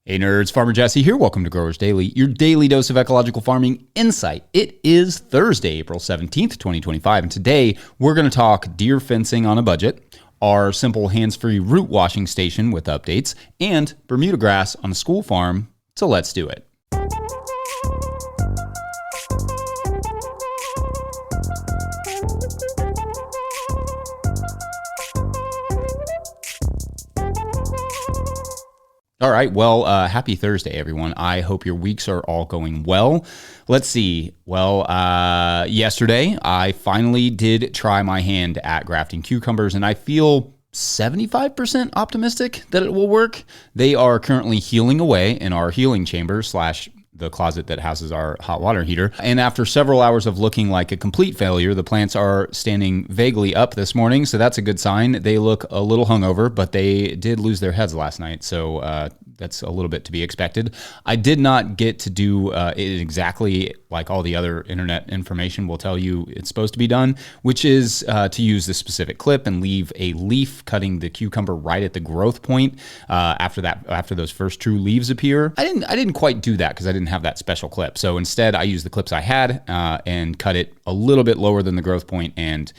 Hey nerds, Farmer Jesse here. Welcome to Growers Daily, your daily dose of ecological farming insight. It is Thursday, April 17th, 2025, and today we're going to talk deer fencing on a budget, our simple hands-free root washing station with updates, and Bermuda grass on a school farm. So let's do it. All right. Well, happy Thursday, everyone. I hope your weeks are all going well. Let's see. Well, yesterday I finally did try my hand at grafting cucumbers, and I feel 75% optimistic that it will work. They are currently healing away in our healing chamber / the closet that houses our hot water heater. And after several hours of looking like a complete failure, the plants are standing vaguely up this morning. So that's a good sign. They look a little hungover, but they did lose their heads last night. So that's a little bit to be expected. I did not get to do it exactly like all the other internet information will tell you it's supposed to be done, which is to use this specific clip and leave a leaf cutting the cucumber right at the growth point after those first true leaves appear. I didn't quite do that because I didn't have that special clip. So instead I used the clips I had and cut it a little bit lower than the growth point and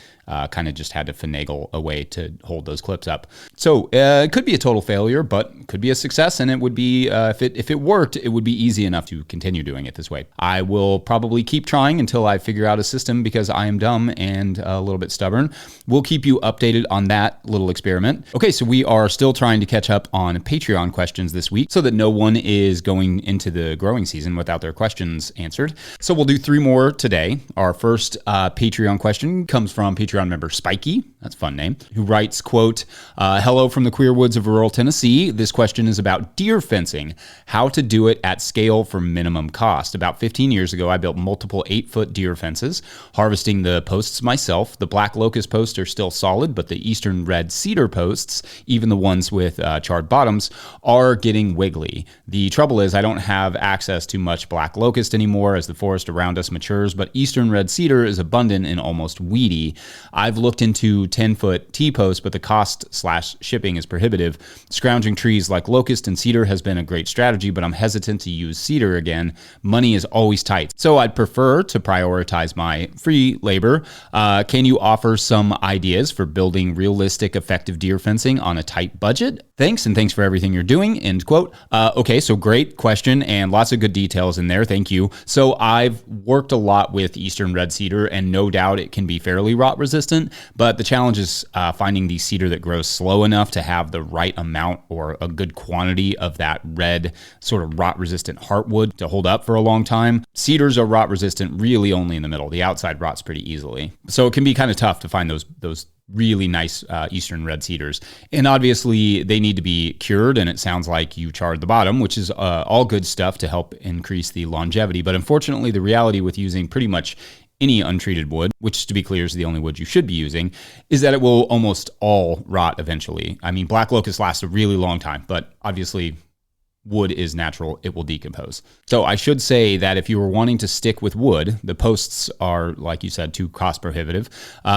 kind of just had to finagle a way to hold those clips up. So it could be a total failure, but could be a success. And it would be, if it worked, it would be easy enough to continue doing it this way. I will probably keep trying until I figure out a system because I am dumb and a little bit stubborn. We'll keep you updated on that little experiment. Okay, so we are still trying to catch up on Patreon questions this week so that no one is going into the growing season without their questions answered. So we'll do 3 more today. Our first Patreon question comes from Patreon member Spiky, that's a fun name, who writes, quote, hello from the queer woods of rural Tennessee. This question is about deer fencing, how to do it at scale for minimum cost. About 15 years ago, I built multiple 8-foot deer fences, harvesting the posts myself. The black locust posts are still solid, but the eastern red cedar posts, even the ones with charred bottoms, are getting wiggly. The trouble is I don't have access to much black locust anymore as the forest around us matures, but eastern red cedar is abundant and almost weedy. I've looked into 10-foot T-posts, but the cost / shipping is prohibitive. Scrounging trees like locust and cedar has been a great strategy, but I'm hesitant to use cedar again. Money is always tight, so I'd prefer to prioritize my free labor. Can you offer some ideas for building realistic, effective deer fencing on a tight budget? Thanks, and thanks for everything you're doing, end quote. Okay, so great question and lots of good details in there. Thank you. So I've worked a lot with eastern red cedar, and no doubt it can be fairly rot resistant, but the challenge is finding the cedar that grows slow enough to have the right amount or a good quantity of that red sort of rot resistant heartwood to hold up for a long time. Cedars are rot resistant really only in the middle. The outside rots pretty easily. So it can be kind of tough to find those really nice eastern red cedars. And obviously they need to be cured, and it sounds like you charred the bottom, which is all good stuff to help increase the longevity. But unfortunately, the reality with using pretty much any untreated wood, which to be clear is the only wood you should be using, is that it will almost all rot eventually. I mean, black locust lasts a really long time, but obviously wood is natural, it will decompose. So I should say that if you were wanting to stick with wood, the posts are, like you said, too cost prohibitive.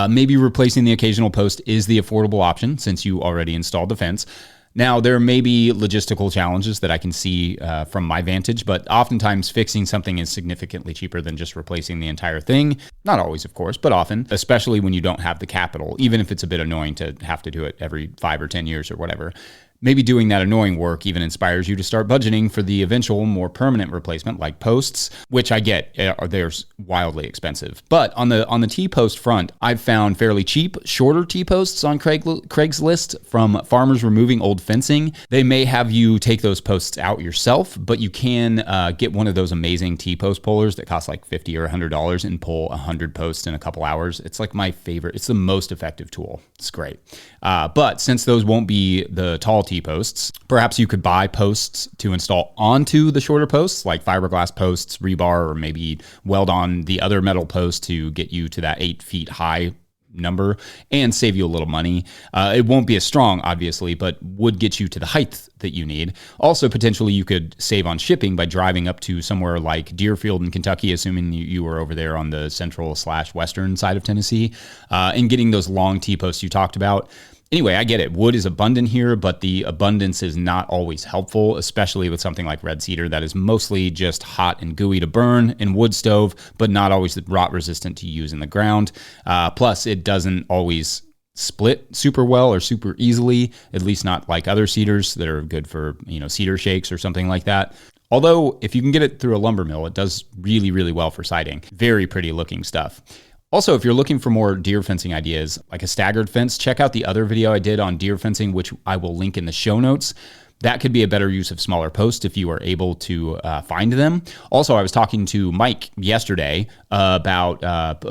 Maybe replacing the occasional post is the affordable option since you already installed the fence. Now, there may be logistical challenges that I can see from my vantage, but oftentimes fixing something is significantly cheaper than just replacing the entire thing. Not always, of course, but often, especially when you don't have the capital, even if it's a bit annoying to have to do it every 5 or 10 years or whatever. Maybe doing that annoying work even inspires you to start budgeting for the eventual more permanent replacement like posts, which I get, they're wildly expensive. But on the T-post front, I've found fairly cheap, shorter T-posts on Craigslist from farmers removing old fencing. They may have you take those posts out yourself, but you can get one of those amazing T-post pullers that cost like $50 or $100 and pull 100 posts in a couple hours. It's like my favorite. It's the most effective tool. It's great. But since those won't be the tall T-posts, perhaps you could buy posts to install onto the shorter posts, like fiberglass posts, rebar, or maybe weld on the other metal post to get you to that 8 feet high number and save you a little money. It won't be as strong, obviously, but would get you to the height that you need. Also, potentially, you could save on shipping by driving up to somewhere like Deerfield in Kentucky, assuming you were over there on the central/western side of Tennessee, and getting those long T-posts you talked about. Anyway, I get it. Wood is abundant here, but the abundance is not always helpful, especially with something like red cedar that is mostly just hot and gooey to burn in wood stove, but not always rot resistant to use in the ground. Plus, it doesn't always split super well or super easily, at least not like other cedars that are good for, cedar shakes or something like that. Although, if you can get it through a lumber mill, it does really, really well for siding. Very pretty looking stuff. Also, if you're looking for more deer fencing ideas, like a staggered fence, check out the other video I did on deer fencing, which I will link in the show notes. That could be a better use of smaller posts if you are able to find them. Also, I was talking to Mike yesterday about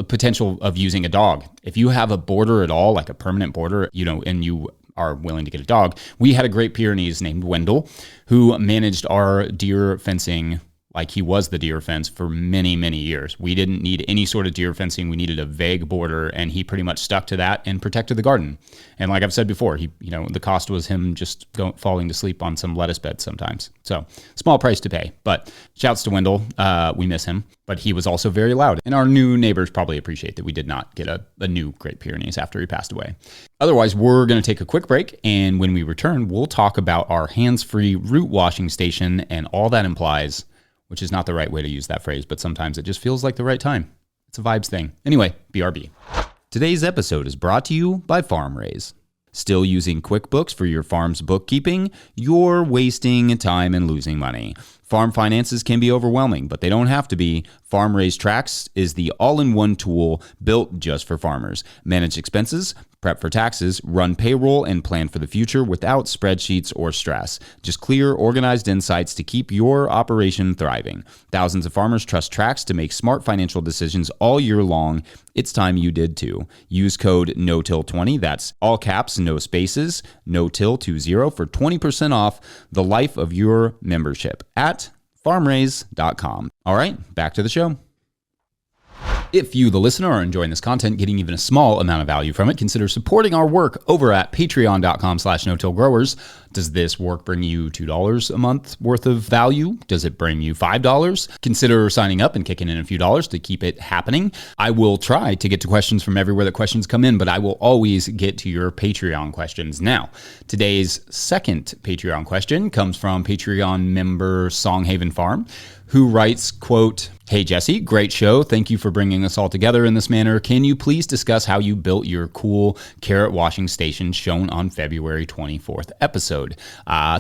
potential of using a dog. If you have a border at all, like a permanent border, and you are willing to get a dog, we had a Great Pyrenees named Wendell who managed our deer fencing like he was the deer fence for many, many years. We didn't need any sort of deer fencing. We needed a vague border, and he pretty much stuck to that and protected the garden. And like I've said before, the cost was him just falling to sleep on some lettuce beds sometimes. So small price to pay, but shouts to Wendell. We miss him, but he was also very loud. And our new neighbors probably appreciate that we did not get a new Great Pyrenees after he passed away. Otherwise, we're going to take a quick break, and when we return, we'll talk about our hands-free root washing station and all that implies, which is not the right way to use that phrase, but sometimes it just feels like the right time. It's a vibes thing. Anyway, BRB. Today's episode is brought to you by FarmRaise. Still using QuickBooks for your farm's bookkeeping? You're wasting time and losing money. Farm finances can be overwhelming, but they don't have to be. FarmRaise Tracks is the all-in-one tool built just for farmers. Manage expenses, prep for taxes, run payroll, and plan for the future without spreadsheets or stress. Just clear, organized insights to keep your operation thriving. Thousands of farmers trust Tracks to make smart financial decisions all year long. It's time you did too. Use code NOTIL20, that's all caps, no spaces, NOTIL20 for 20% off the life of your membership at farmraise.com. All right, back to the show. If you, the listener, are enjoying this content, getting even a small amount of value from it, consider supporting our work over at patreon.com/no-till-growers. Does this work bring you $2 a month worth of value? Does it bring you $5? Consider signing up and kicking in a few dollars to keep it happening. I will try to get to questions from everywhere that questions come in, but I will always get to your Patreon questions. Now, today's second Patreon question comes from Patreon member Songhaven Farm, who writes, quote, "Hey Jesse, great show. Thank you for bringing us all together in this manner. Can you please discuss how you built your cool carrot washing station shown on February 24th episode?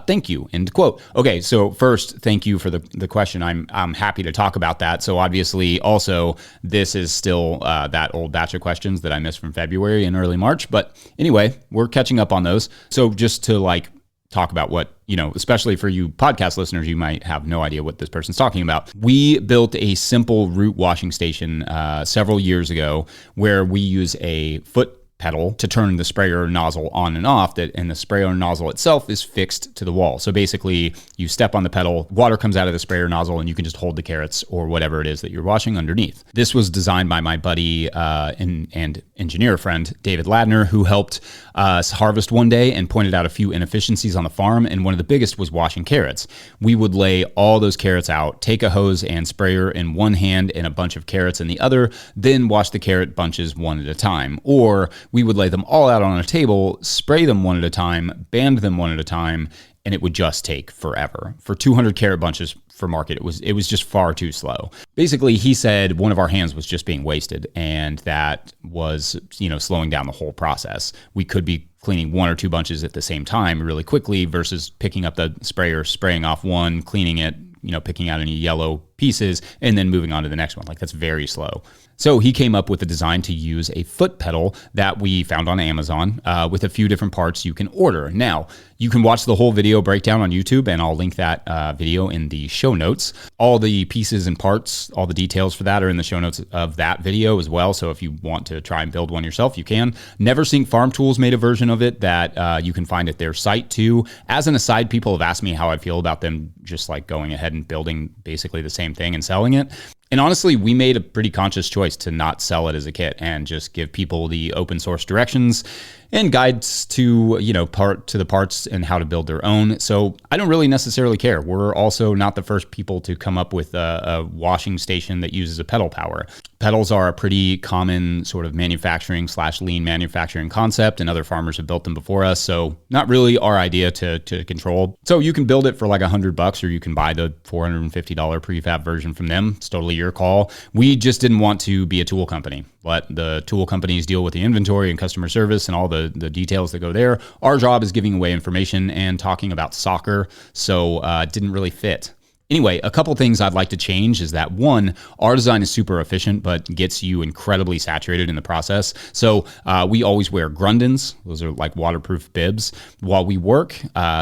Thank you." End quote. Okay, so first, thank you for the question. I'm happy to talk about that. So obviously, also, this is still that old batch of questions that I missed from February and early March. But anyway, we're catching up on those. So just to talk about what, especially for you podcast listeners, you might have no idea what this person's talking about. We built a simple root washing station several years ago where we use a foot pedal to turn the sprayer nozzle on and off, and the sprayer nozzle itself is fixed to the wall. So basically you step on the pedal, water comes out of the sprayer nozzle, and you can just hold the carrots or whatever it is that you're washing underneath. This was designed by my buddy and engineer friend, David Ladner, who helped us harvest one day and pointed out a few inefficiencies on the farm. And one of the biggest was washing carrots. We would lay all those carrots out, take a hose and sprayer in one hand and a bunch of carrots in the other, then wash the carrot bunches one at a time. Or we would lay them all out on a table, spray them one at a time, band them one at a time, and it would just take forever. For 200 carrot bunches for market, it was just far too slow. Basically, he said one of our hands was just being wasted, and that was, slowing down the whole process. We could be cleaning one or two bunches at the same time really quickly versus picking up the sprayer, spraying off one, cleaning it, picking out any yellow pieces, and then moving on to the next one. That's very slow. So he came up with a design to use a foot pedal that we found on Amazon with a few different parts you can order. Now, you can watch the whole video breakdown on YouTube, and I'll link that video in the show notes. All the pieces and parts, all the details for that are in the show notes of that video as well. So if you want to try and build one yourself, you can. Neversink Farm Tools made a version of it that you can find at their site too. As an aside, people have asked me how I feel about them just going ahead and building basically the same thing and selling it. And honestly, we made a pretty conscious choice to not sell it as a kit and just give people the open source directions and guides to, the parts and how to build their own. So I don't really necessarily care. We're also not the first people to come up with a washing station that uses a pedal power. Pedals are a pretty common sort of manufacturing/lean manufacturing concept, and other farmers have built them before us. So not really our idea to control. So you can build it for like $100, or you can buy the $450 prefab version from them. It's totally your call. We just didn't want to be a tool company. Let the tool companies deal with the inventory and customer service and all the details that go there. Our job is giving away information and talking about soccer, so it didn't really fit. Anyway, a couple things I'd like to change is that, one, our design is super efficient, but gets you incredibly saturated in the process. So we always wear Grundens. Those are like waterproof bibs while we work.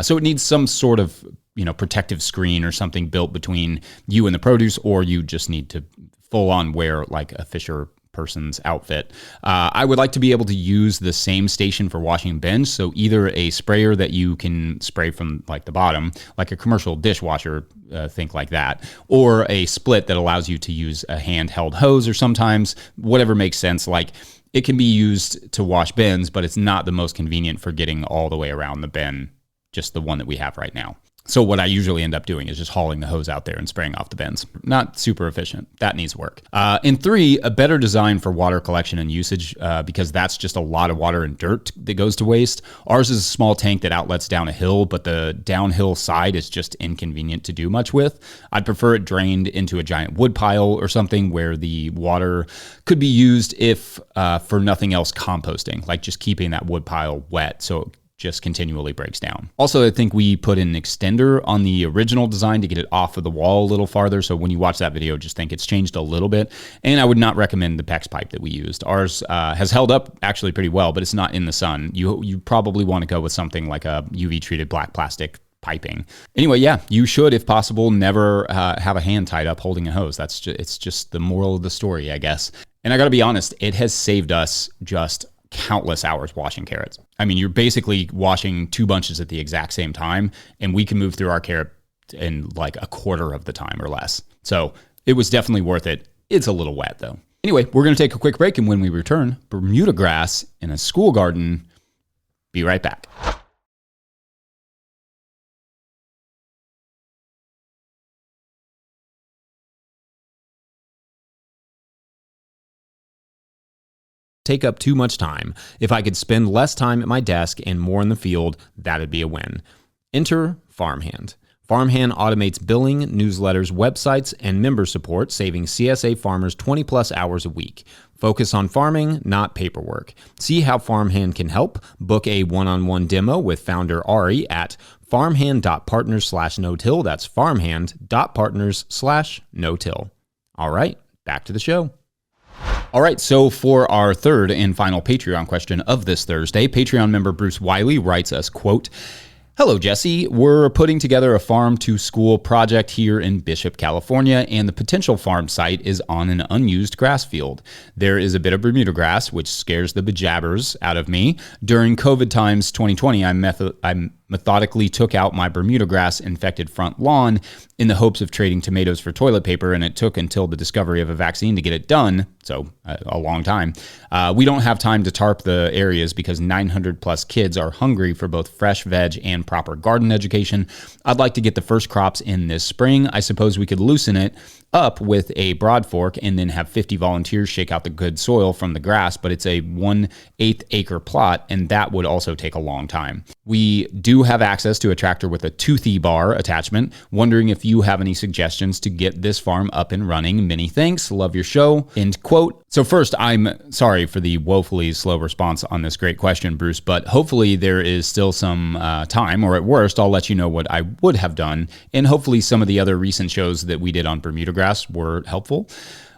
So it needs some sort of protective screen or something built between you and the produce, or you just need to full on wear like a fisher person's outfit. I would like to be able to use the same station for washing bins. So either a sprayer that you can spray from like the bottom, like a commercial dishwasher, think like that, or a split that allows you to use a handheld hose, or sometimes whatever makes sense. Like it can be used to wash bins, but it's not the most convenient for getting all the way around the bin, just the one that we have right now. So what I usually end up doing is just hauling the hose out there and spraying off the bins. Not super efficient. That needs work. And 3, a better design for water collection and usage, because that's just a lot of water and dirt that goes to waste. Ours is a small tank that outlets down a hill, but the downhill side is just inconvenient to do much with. I'd prefer it drained into a giant wood pile or something where the water could be used if for nothing else, composting, like just keeping that wood pile wet so it just continually breaks down. Also, I think we put an extender on the original design to get it off of the wall a little farther. So when you watch that video, just think it's changed a little bit. And I would not recommend the PEX pipe that we used. Ours has held up actually pretty well, but it's not in the sun. You probably want to go with something like a UV treated black plastic piping. Anyway, yeah, you should, if possible, never have a hand tied up holding a hose. It's just the moral of the story, I guess. And I gotta be honest, it has saved us just countless hours washing carrots. I mean, you're basically washing 2 bunches at the exact same time, and we can move through our carrot in like a quarter of the time or less. So it was definitely worth it. It's a little wet though. Anyway, we're going to take a quick break, and when we return, Bermuda grass in a school garden. Be right back. Take up too much time. If I could spend less time at my desk and more in the field, that'd be a win. Enter Farmhand. Farmhand automates billing, newsletters, websites, and member support, saving CSA farmers 20 plus hours a week. Focus on farming, not paperwork. See how Farmhand can help. Book a one-on-one demo with founder Ari at farmhand.partners/no-till. That's farmhand.partners/no-till. All right, back to the show. All right, so for our third and final Patreon question of this Thursday, Patreon member Bruce Wiley writes us, quote, "Hello, Jesse. We're putting together a farm-to-school project here in Bishop, California, and the potential farm site is on an unused grass field. There is a bit of Bermuda grass, which scares the bejabbers out of me. During COVID times 2020, I methodically took out my Bermuda grass infected front lawn in the hopes of trading tomatoes for toilet paper, and it took until the discovery of a vaccine to get it done, so a long time. We don't have time to tarp the areas because 900 plus kids are hungry for both fresh veg and proper garden education. I'd like to get the first crops in this spring. I suppose we could loosen it up with a broad fork and then have 50 volunteers shake out the good soil from the grass, but it's a 1/8 acre plot, and that would also take a long time. We do have access to a tractor with a toothy bar attachment. Wondering if you have any suggestions to get this farm up and running. Many thanks. Love your show." End quote. So first, I'm sorry for the woefully slow response on this great question, Bruce, but hopefully there is still some time, or at worst, I'll let you know what I would have done, and hopefully some of the other recent shows that we did on Bermuda grass were helpful.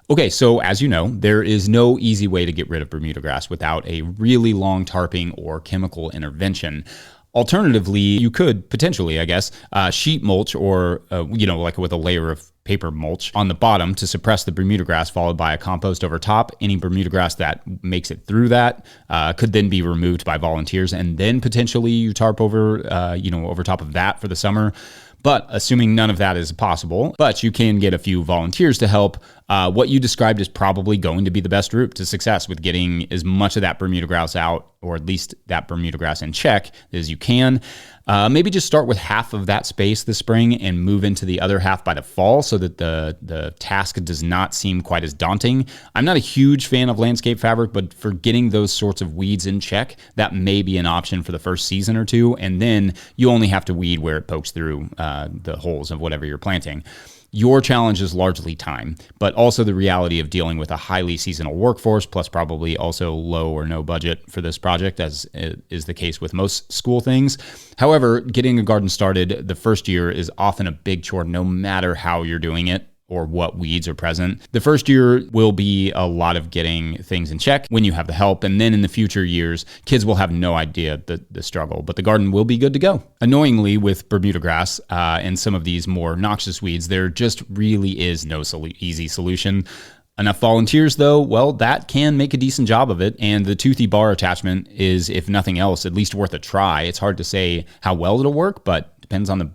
Okay, so as you know, there is no easy way to get rid of Bermuda grass without a really long tarping or chemical intervention. Alternatively, you could potentially, I guess, sheet mulch or, like with a layer of paper mulch on the bottom to suppress the Bermuda grass, followed by a compost over top. Any Bermuda grass that makes it through that could then be removed by volunteers, and then potentially you tarp over, over top of that for the summer. But assuming none of that is possible, but you can get a few volunteers to help, What you described is probably going to be the best route to success with getting as much of that Bermuda grass out, or at least that Bermuda grass in check as you can. Maybe just start with half of that space this spring and move into the other half by the fall so that the task does not seem quite as daunting. I'm not a huge fan of landscape fabric, but for getting those sorts of weeds in check, that may be an option for the first season or two. And then you only have to weed where it pokes through the holes of whatever you're planting. Your challenge is largely time, but also the reality of dealing with a highly seasonal workforce, plus probably also low or no budget for this project, as is the case with most school things. However, getting a garden started the first year is often a big chore, no matter how you're doing it or what weeds are present. The first year will be a lot of getting things in check when you have the help, and then in the future years, kids will have no idea the struggle, but the garden will be good to go. Annoyingly, with Bermuda grass and some of these more noxious weeds, there just really is no easy solution. Enough volunteers, though, well, that can make a decent job of it, and the toothy bar attachment is, if nothing else, at least worth a try. It's hard to say how well it'll work, but depends on the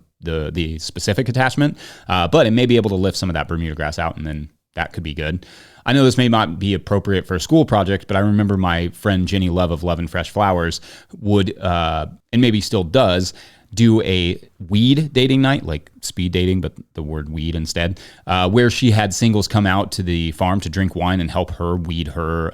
specific attachment, but it may be able to lift some of that Bermuda grass out, and then that could be good. I know this may not be appropriate for a school project, but I remember my friend Jenny Love of Love and Fresh Flowers would, and maybe still does, do a weed dating night, like speed dating, but the word weed instead, where she had singles come out to the farm to drink wine and help her weed her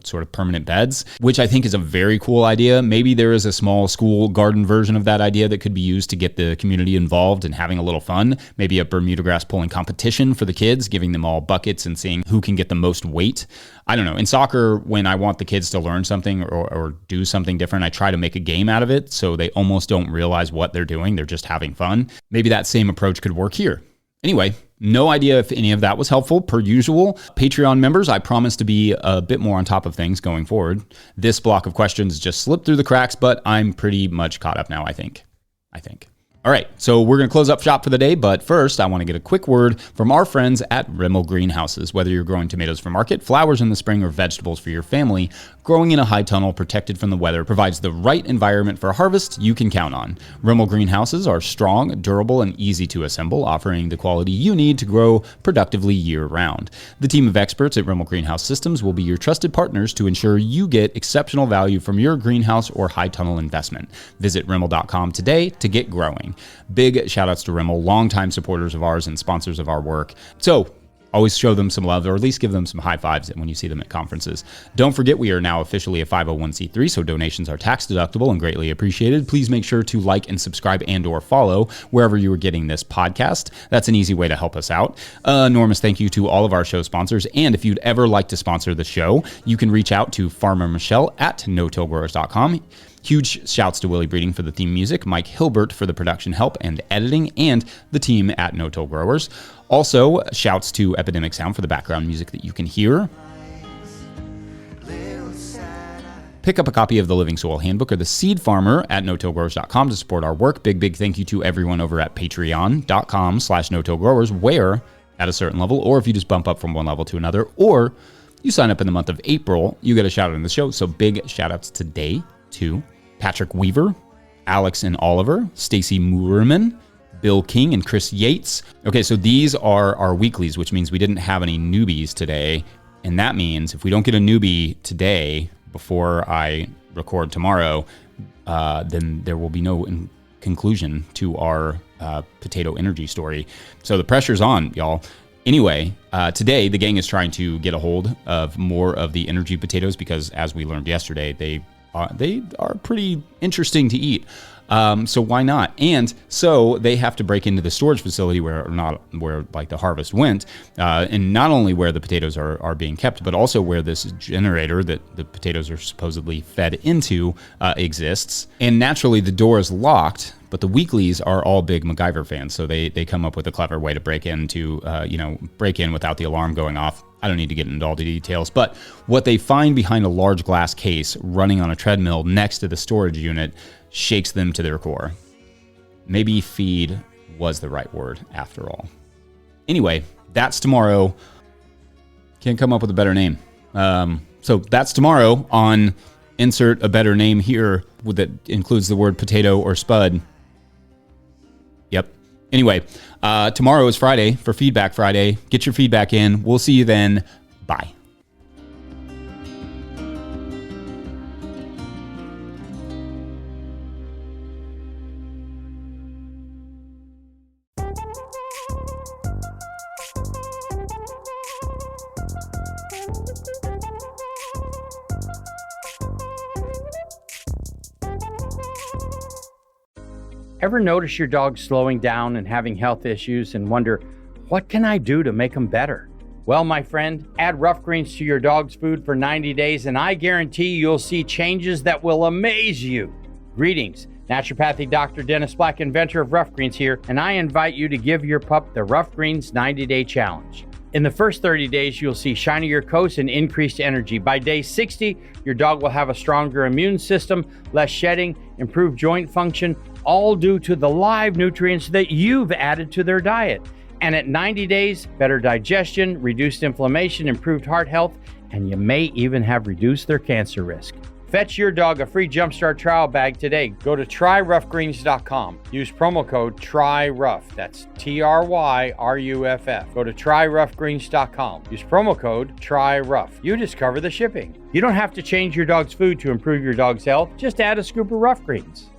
sort of permanent beds, which I think is a very cool idea. Maybe there is a small school garden version of that idea that could be used to get the community involved and having a little fun. Maybe a Bermuda grass pulling competition for the kids, giving them all buckets and seeing who can get the most weight. I don't know. In soccer, when I want the kids to learn something or do something different, I try to make a game out of it so they almost don't realize what they're doing. They're just having fun. Maybe that same approach could work here. Anyway, no idea if any of that was helpful. Per usual, Patreon members, I promise to be a bit more on top of things going forward. This block of questions just slipped through the cracks, but I'm pretty much caught up now, I think. All right, so we're going to close up shop for the day, but first I want to get a quick word from our friends at Rimmel Greenhouses. Whether you're growing tomatoes for market, flowers in the spring, or vegetables for your family, growing in a high tunnel protected from the weather provides the right environment for harvest you can count on. Rimmel Greenhouses are strong, durable, and easy to assemble, offering the quality you need to grow productively year-round. The team of experts at Rimmel Greenhouse Systems will be your trusted partners to ensure you get exceptional value from your greenhouse or high tunnel investment. Visit Rimmel.com today to get growing. Big shout outs to Rimmel, longtime supporters of ours and sponsors of our work. So always show them some love, or at least give them some high fives when you see them at conferences. Don't forget, we are now officially a 501c3, so donations are tax deductible and greatly appreciated. Please make sure to like and subscribe and or follow wherever you are getting this podcast. That's an easy way to help us out. Enormous thank you to all of our show sponsors. And if you'd ever like to sponsor the show, you can reach out to Farmer Michelle at no-tillgrowers.com. Huge shouts to Willie Breeding for the theme music, Mike Hilbert for the production help and editing, and the team at No Till Growers. Also, shouts to Epidemic Sound for the background music that you can hear. Pick up a copy of the Living Soil Handbook or the Seed Farmer at no-tillgrowers.com to support our work. Big thank you to everyone over at patreon.com/no-tillgrowers, where at a certain level, or if you just bump up from one level to another, or you sign up in the month of April, you get a shout out in the show. So big shout outs today to Patrick Weaver, Alex and Oliver, Stacy Moorman, Bill King, and Chris Yates. Okay, so these are our weeklies, which means we didn't have any newbies today. And that means if we don't get a newbie today before I record tomorrow, then there will be no conclusion to our potato energy story. So the pressure's on, y'all. Anyway, today the gang is trying to get a hold of more of the energy potatoes because, as we learned yesterday, they are pretty interesting to eat. So why not? And so they have to break into the storage facility where like the harvest went, and not only where the potatoes are being kept, but also where this generator that the potatoes are supposedly fed into exists. And naturally, the door is locked. But the weeklies are all big MacGyver fans, so they come up with a clever way to break in without the alarm going off. I don't need to get into all the details, but what they find behind a large glass case running on a treadmill next to the storage unit shakes them to their core. Maybe feed was the right word after all. Anyway, that's tomorrow. Can't come up with a better name. So that's tomorrow on insert a better name here that includes the word potato or spud. Yep. Anyway, tomorrow is Friday for Feedback Friday. Get your feedback in. We'll see you then. Bye. Ever notice your dog slowing down and having health issues and wonder, what can I do to make them better? Well, my friend, add Rough Greens to your dog's food for 90 days and I guarantee you'll see changes that will amaze you. Greetings, naturopathic Dr. Dennis Black, inventor of Rough Greens here, and I invite you to give your pup the Rough Greens 90-day challenge. In the first 30 days, you'll see shinier coats and increased energy. By day 60, your dog will have a stronger immune system, less shedding, improved joint function, all due to the live nutrients that you've added to their diet. And at 90 days, better digestion, reduced inflammation, improved heart health, and you may even have reduced their cancer risk. Fetch your dog a free Jumpstart trial bag today. Go to tryroughgreens.com. Use promo code TRYROUGH. That's TRYRUFF. Go to tryroughgreens.com. Use promo code TRYROUGH. You discover the shipping. You don't have to change your dog's food to improve your dog's health. Just add a scoop of Rough Greens.